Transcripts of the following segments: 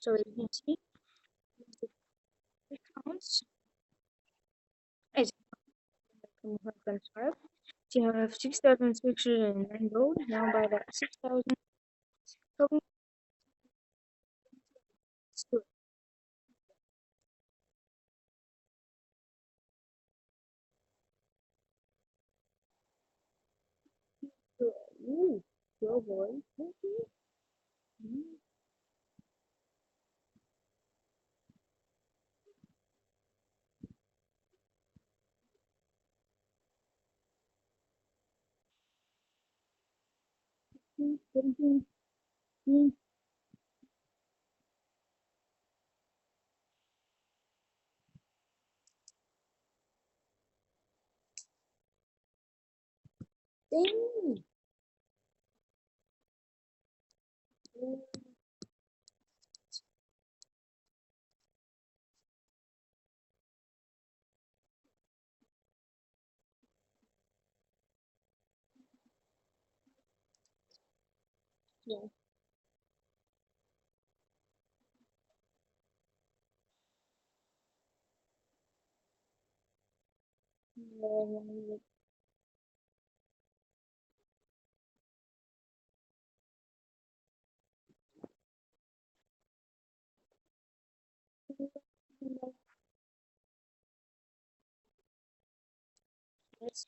So as you can see, it counts as from start. So you have 6,609 gold. Now by that 6,000 token, let's do it. Ooh, go boy. Dang. Yeah. Let's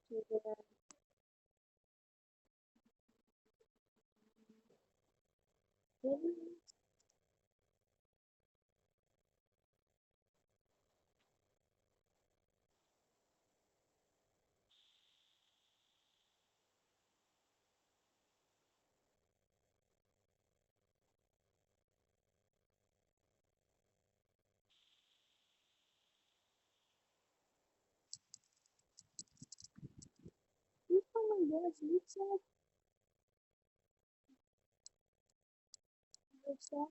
do that. Oh my gosh, looks like that.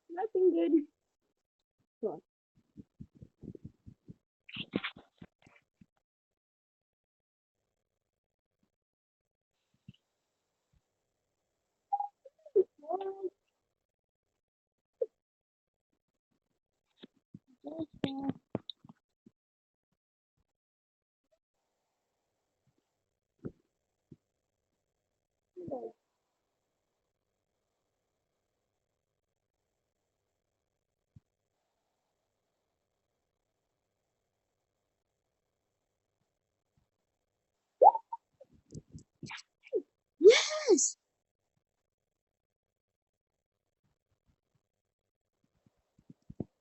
Nothing good. Sure. Yes.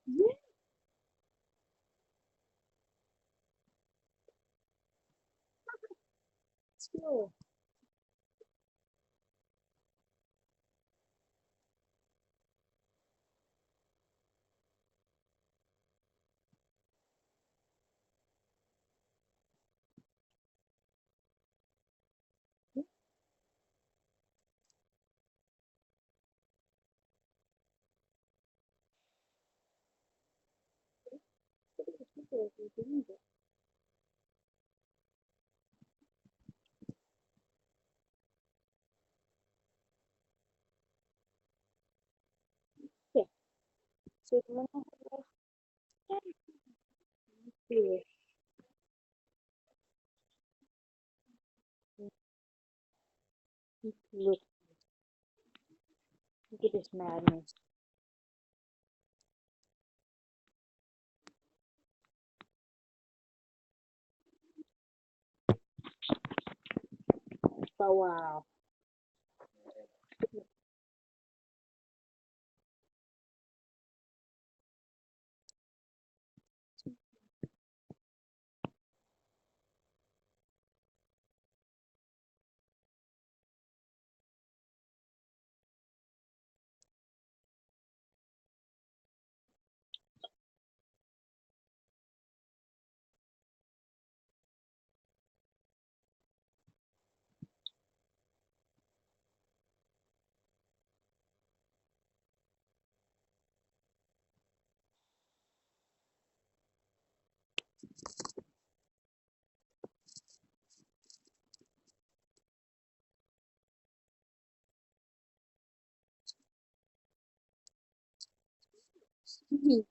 Yes. Go. Okay. So you want to look at this madness. a while. Ooh.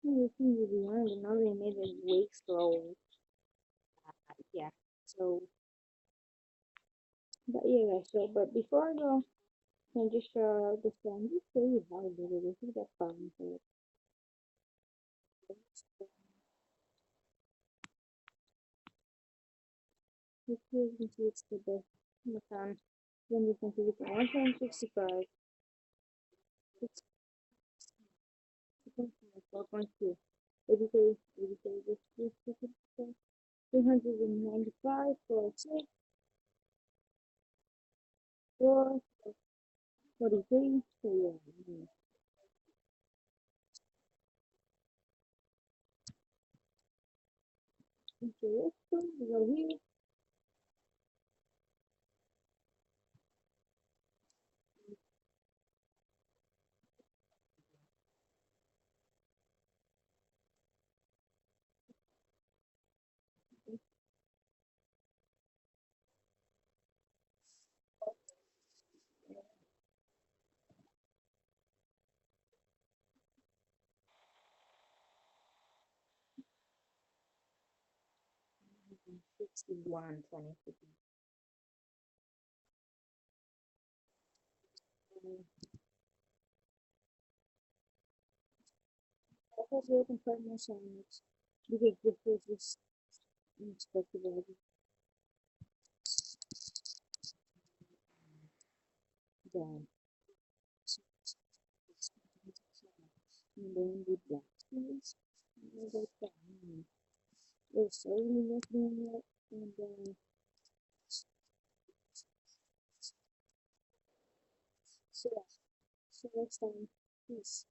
This thing is young, and now they made it way slow. Yeah. So, but yeah, guys. So, but before I go, can I just show out this one? Just show you how big it is. Look at that button for it. Here you can see it's the best. Then you can see it's 1.65. It's 4.2. 83, 395 for 6, 4, 43. So yeah. Okay, let's go here. And 61, 20. I hope you can find more signs. Because this is unexpected value. Down. And then the black space. And then down. There's certainly nothing yet. And then so, so next time, peace.